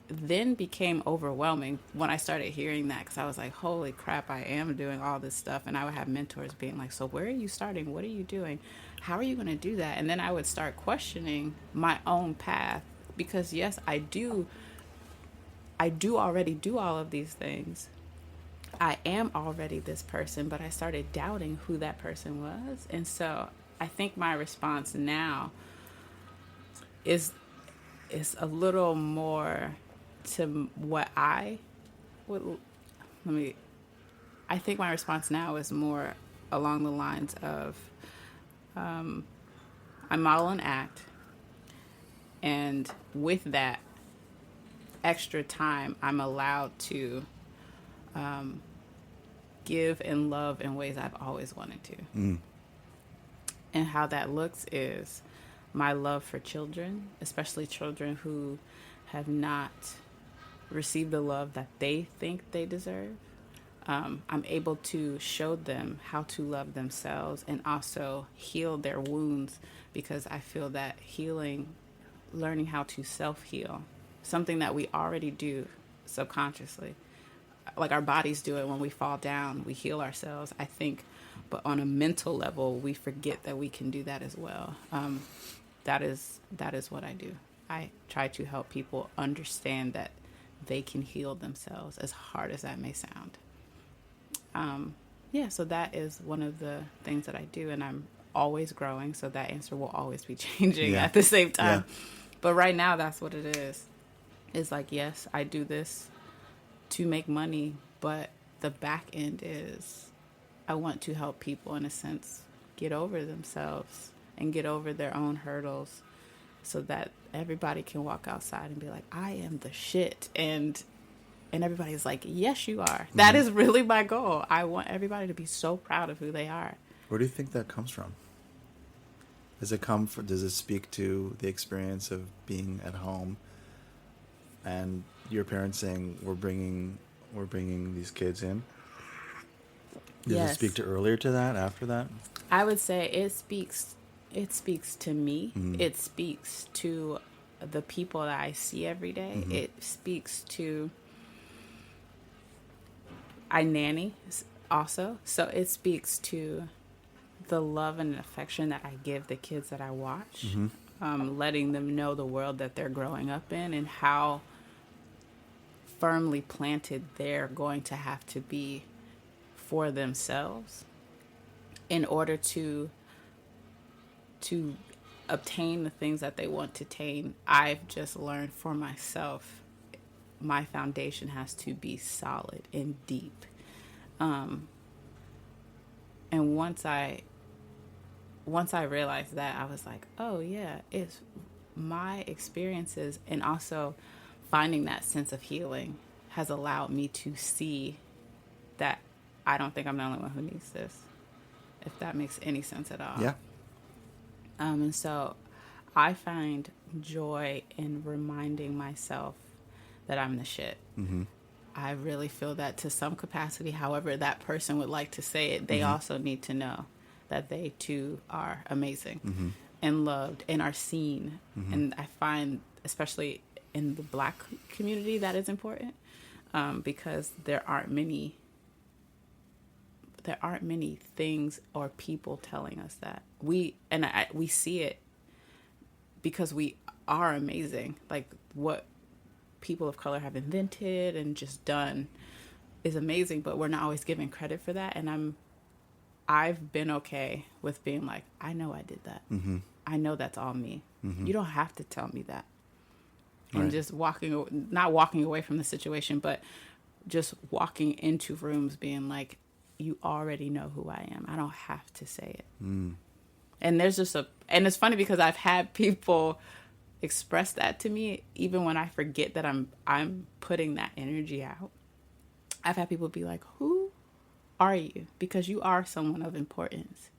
then became overwhelming when I started hearing that, because I was like, holy crap, I am doing all this stuff. And I would have mentors being like, so where are you starting? What are you doing? How are you going to do that? And then I would start questioning my own path, because yes, I do already do all of these things. I am already this person, but I started doubting who that person was. And so I think my response now is a little more to what I think my response now is more along the lines of, I model and act, and with that extra time, I'm allowed to give and love in ways I've always wanted to. And how that looks is my love for children, especially children who have not received the love that they think they deserve. I'm able to show them how to love themselves and also heal their wounds, because I feel that healing, learning how to self-heal, something that we already do subconsciously. Like our bodies do it when we fall down, we heal ourselves, I think. But on a mental level, we forget that we can do that as well. That is what I do. I try to help people understand that they can heal themselves, as hard as that may sound. So that is one of the things that I do, and I'm always growing, so that answer will always be changing at the same time. Yeah. But right now, that's what it is. It's like, yes, I do this to make money, but the back end is I want to help people, in a sense, get over themselves and get over their own hurdles, so that everybody can walk outside and be like, I am the shit. And everybody's like, yes, you are. Mm-hmm. That is really my goal. I want everybody to be so proud of who they are. Where do you think that comes from? Does it speak to the experience of being at home and your parents saying we're bringing these kids in. Does it speak Yes. to earlier to that, after that? I would say it speaks to me. Mm. It speaks to the people that I see every day. Mm-hmm. It speaks to I nanny also. So it speaks to the love and affection that I give the kids that I watch. Mm-hmm. Letting them know the world that they're growing up in and how firmly planted they're going to have to be for themselves in order to obtain the things that they want to attain. I've just learned for myself, my foundation has to be solid and deep. And once I realized that, I was like, oh yeah, it's my experiences, and also finding that sense of healing has allowed me to see that I don't think I'm the only one who needs this, if that makes any sense at all. Yeah. And so I find joy in reminding myself that I'm the shit. Mm-hmm. I really feel that to some capacity, however that person would like to say it, they also need to know that they too are amazing and loved and are seen. And I find, especially in the Black community, that is important, because there aren't many things or people telling us that. We see it because we are amazing. Like what people of color have invented and just done is amazing, but we're not always given credit for that. And I've been okay with being like, I know I did that. Mm-hmm. I know that's all me. Mm-hmm. You don't have to tell me that. And Right. just not walking away from the situation, but just walking into rooms being like, you already know who I am. I don't have to say it. Mm. And there's just and it's funny because I've had people express that to me, even when I forget that I'm putting that energy out. I've had people be like, who are you? Because you are someone of importance.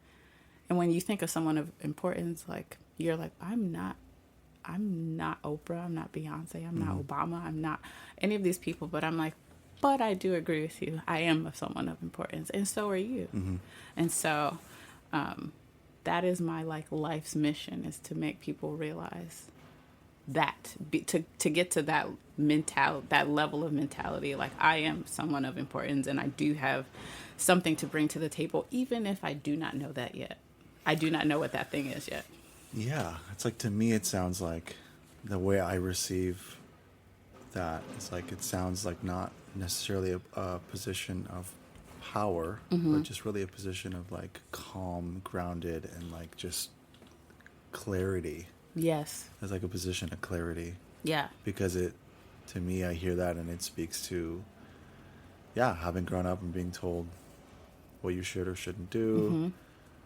And when you think of someone of importance, like you're like, I'm not Oprah, I'm not Beyonce, I'm not Obama, I'm not any of these people, but I'm like, but I do agree with you. I am someone of importance, and so are you. Mm-hmm. And so that is my life's mission, is to make people realize that, to get to that that level of mentality. Like, I am someone of importance, and I do have something to bring to the table, even if I do not know that yet. I do not know what that thing is yet. Yeah, it's like, to me, it sounds like the way I receive that, it's like, it sounds like not necessarily a position of power, but just really a position of like calm, grounded, and like just clarity. Yes. It's like a position of clarity, Yeah. because to me, I hear that and it speaks to, having grown up and being told what you should or shouldn't do,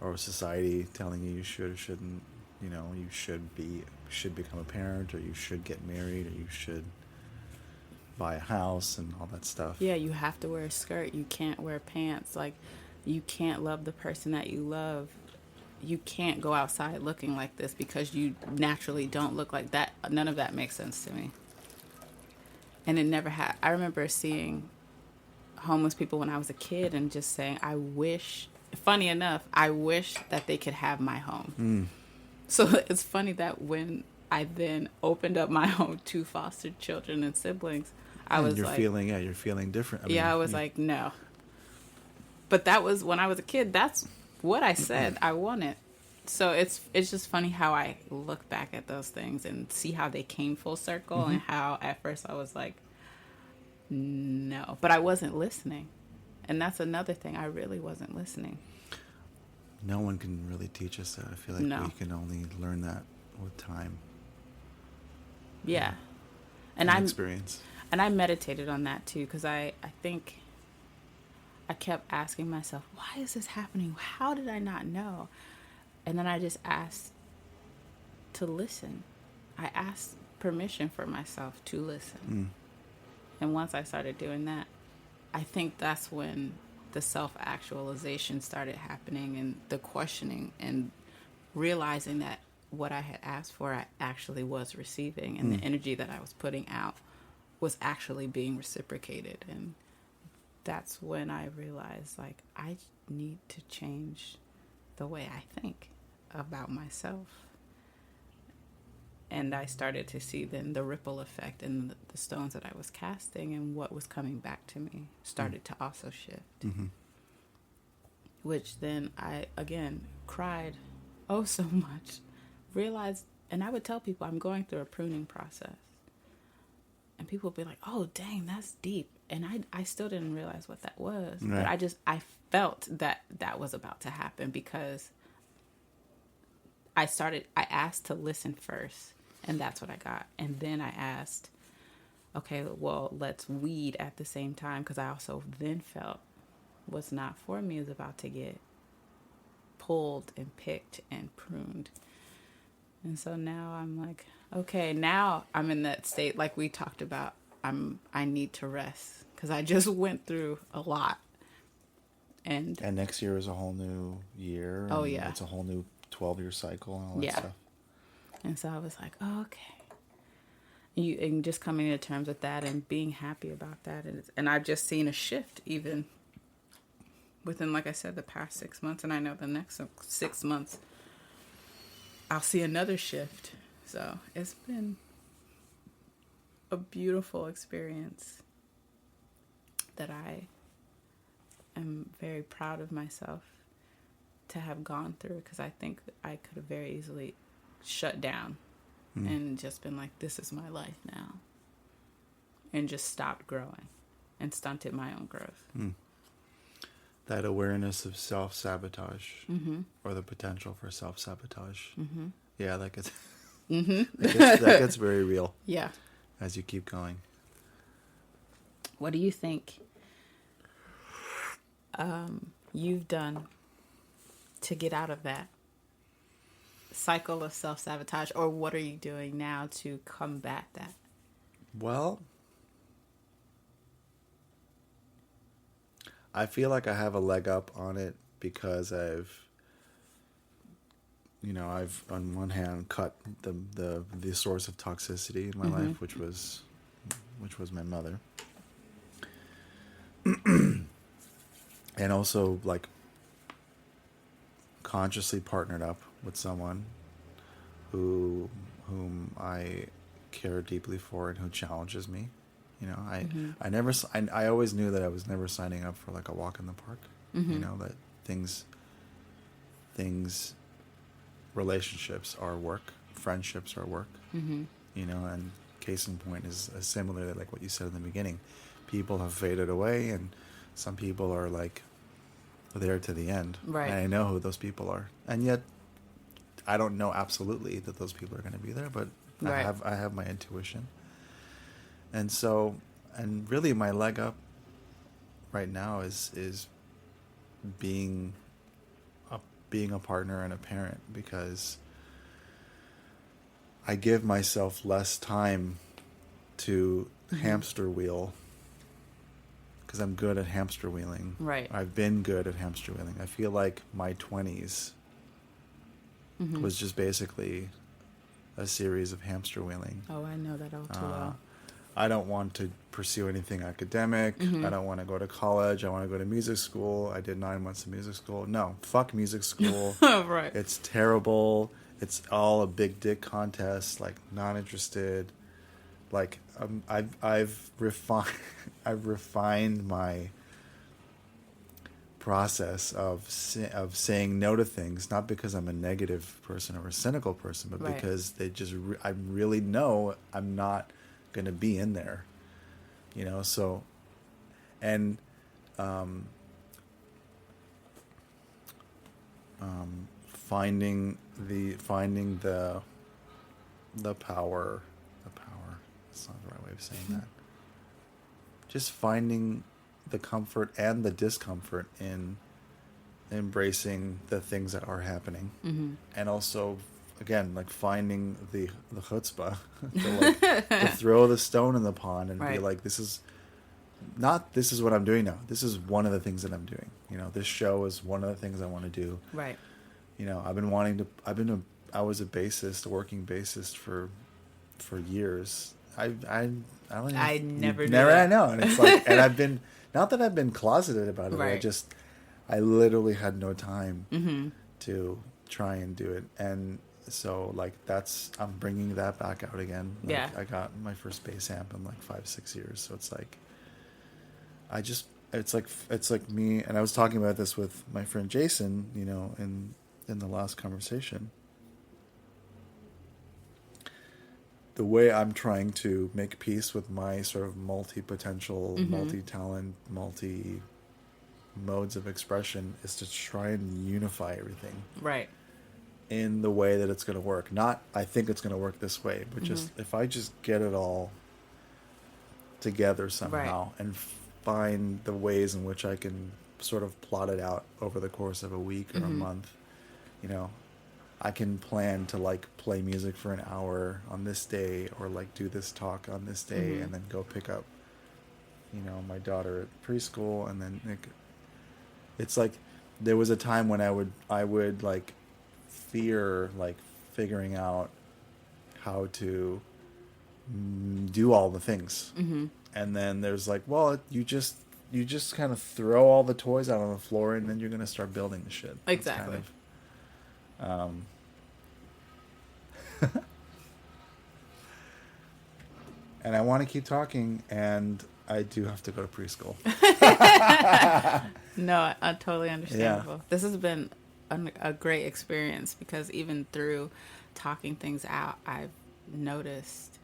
or society telling you should or shouldn't, you should become a parent, or you should get married, or you should buy a house and all that stuff. Yeah, you have to wear a skirt. You can't wear pants. Like, you can't love the person that you love. You can't go outside looking like this because you naturally don't look like that. None of that makes sense to me. And it never had. I remember seeing homeless people when I was a kid and just saying, funny enough, I wish that they could have my home. So it's funny that when I then opened up my home to fostered children and siblings, I was like, you're feeling different. I was like, no. But that was when I was a kid. That's what I said I wanted. So it's just funny how I look back at those things and see how they came full circle, and how at first I was like, no, but I wasn't listening. And that's another thing. I really wasn't listening. No one can really teach us that. I feel like we can only learn that with time. Yeah. And experience. And I meditated on that too, because I think I kept asking myself, why is this happening? How did I not know? And then I just asked to listen. I asked permission for myself to listen. And once I started doing that, I think that's when the self-actualization started happening, and the questioning, and realizing that what I had asked for, I actually was receiving, and the energy that I was putting out was actually being reciprocated. And that's when I realized, like, I need to change the way I think about myself. And I started to see then the ripple effect, and the stones that I was casting and what was coming back to me started to also shift. Mm-hmm. Which then I, again, cried oh so much. Realized, and I would tell people I'm going through a pruning process. And people would be like, oh, dang, that's deep. And I still didn't realize what that was. Right. But I felt that was about to happen, because I asked to listen first. And that's what I got. And then I asked, okay, well, let's weed at the same time. Because I also then felt what's not for me is about to get pulled and picked and pruned. And so now I'm like, okay, now I'm in that state like we talked about. I need to rest, because I just went through a lot. And next year is a whole new year. Oh, yeah. It's a whole new 12-year cycle and all that stuff. And so I was like, oh, okay. And just coming to terms with that and being happy about that. And I've just seen a shift even within, like I said, the past 6 months. And I know the next 6 months I'll see another shift. So it's been a beautiful experience that I am very proud of myself to have gone through, because I think I could have very easily shut down and just been like, this is my life now, and just stopped growing and stunted my own growth. That awareness of self-sabotage, Mm-hmm. or the potential for self-sabotage. Mm-hmm. Yeah, that gets, Mm-hmm. that gets very real Yeah. as you keep going. What do you think you've done to get out of that cycle of self-sabotage, or what are you doing now to combat that? Well, I feel like I have a leg up on it because I've on one hand cut the source of toxicity in my life, which was my mother, and also like consciously partnered up with someone whom I care deeply for and who challenges me. I always knew that I was never signing up for like a walk in the park. That things, relationships are work, friendships are work. And case in point is similar to like what you said in the beginning. People have faded away, and some people are like there to the end. Right. And I know who those people are, and yet I don't know absolutely that those people are going to be there, but Right. I have my intuition. And so, and really my leg up right now is being a partner and a parent, because I give myself less time to hamster wheel, because I'm good at hamster wheeling. Right. I've been good at hamster wheeling. I feel like my 20s was just basically a series of hamster wheeling. Oh, I know that all too well. I don't want to pursue anything academic. I don't want to go to college. I want to go to music school. I did 9 months of music school. No, fuck music school. Right. It's terrible. It's all a big dick contest. Like, not interested. Like, I've refined my process of saying no to things, not because I'm a negative person or a cynical person, but Right. because they just I really know I'm not going to be in there, so, and finding the power, that's not the right way of saying that, just finding the comfort and the discomfort in embracing the things that are happening, and also again, like finding the chutzpah to throw the stone in the pond and be Right. like, this is what I'm doing now. This is one of the things that I'm doing. This show is one of the things I want to do. Right. I was a bassist, a working bassist for years. I don't even, I never do never, I that. know. And it's like, and I've been, not that I've been closeted about it, but Right. I literally had no time Mm-hmm. to try and do it. And so like I'm bringing that back out again. Like Yeah. I got my first bass amp in like 5-6 years. So it's like, I just, it's like me. And I was talking about this with my friend Jason, you know, in the last conversation. The way I'm trying to make peace with my sort of multi-potential, Mm-hmm. multi-talent, multi-modes of expression is to try and unify everything Right. in the way that it's going to work. Not, I think it's going to work this way, but Mm-hmm. just if I just get it all together Right. somehow and find the ways in which I can sort of plot it out over the course of a week or a Mm-hmm. month, you know, I can plan to like play music for an hour on this day or like do this talk on this day Mm-hmm. and then go pick up, you know, my daughter at preschool. And then it's like there was a time when I would like fear like figuring out how to do all the things. Mm-hmm. And then there's like, well, you just kind of throw all the toys out on the floor and then you're going to start building the shit. That's kind Exactly. of um and I want to keep talking, and I do have to go to preschool. No, totally Yeah. understandable. This has been a great experience because even through talking things out, I've noticed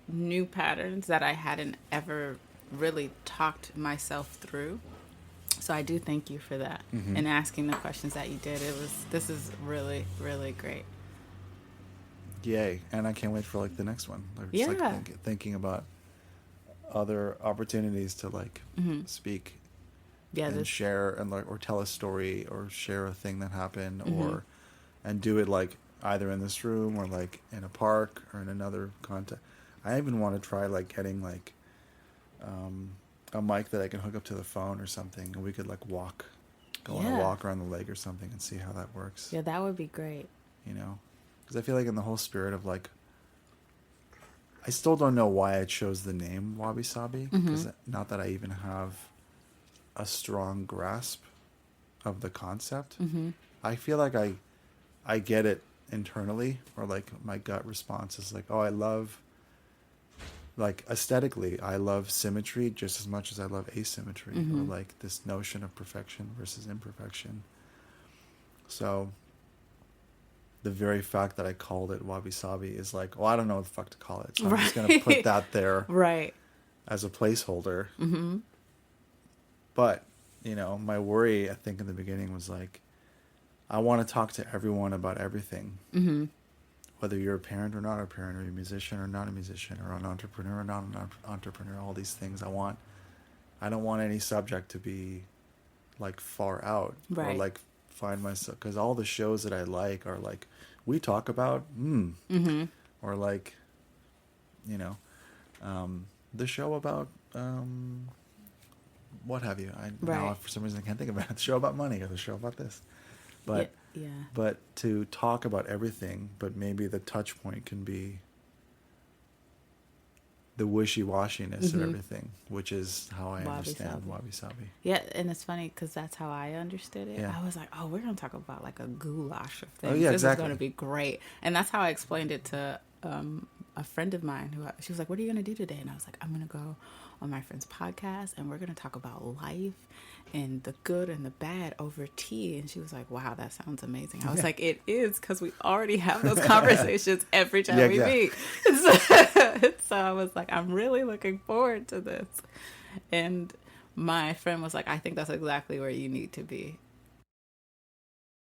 new patterns that I hadn't ever really talked myself through. So I do thank you for that Mm-hmm. and asking the questions that you did. This is really, really great. Yay. And I can't wait for like the next one. Or just like Yeah. thinking about other opportunities to like Mm-hmm. speak Yeah. and This. share and like or tell a story or share a thing that happened Mm-hmm. or and do it like either in this room or like in a park or in another context. I even want to try like getting like a mic that I can hook up to the phone or something, and we could like go on a Yeah. walk around the lake or something and see how that works. Yeah, that would be great. You know, because I feel like in the whole spirit of like, I still don't know why I chose the name wabi-sabi, because not that I even have a strong grasp of the concept. Mm-hmm. I feel like I get it internally, or like my gut response is like, oh, I love, like aesthetically, I love symmetry just as much as I love asymmetry, Mm-hmm. or like this notion of perfection versus imperfection. So the very fact that I called it wabi-sabi is like, well, I don't know what the fuck to call it. So I'm just going to put that there Right. as a placeholder. Mm-hmm. But, you know, my worry, I think in the beginning was like, I want to talk to everyone about everything. Mm-hmm. Whether you're a parent or not a parent, or you're a musician or not a musician, or an entrepreneur or not an entrepreneur, all these things I don't want any subject to be like far out or Right. like find myself, because all the shows that I like are like, we talk about, Mm-hmm. or like, you know, the show about, what have you. Now Right. for some reason I can't think about it. The show about money or the show about this. But Yeah. but to talk about everything, but maybe the touch point can be the wishy-washiness of everything, which is how I understand wabi-sabi. Yeah, and it's funny because that's how I understood it. Yeah. I was like, oh, we're going to talk about like a goulash of Oh, things. yeah, This exactly. is going to be great. And that's how I explained it to a friend of mine she was like, what are you going to do today? And I was like, I'm going to go on my friend's podcast and we're going to talk about life and the good and the bad over tea. And she was like, wow, that sounds amazing. I was like, it is, because we already have those conversations every time we meet. So I was like, I'm really looking forward to this. And my friend was like, I think that's exactly where you need to be.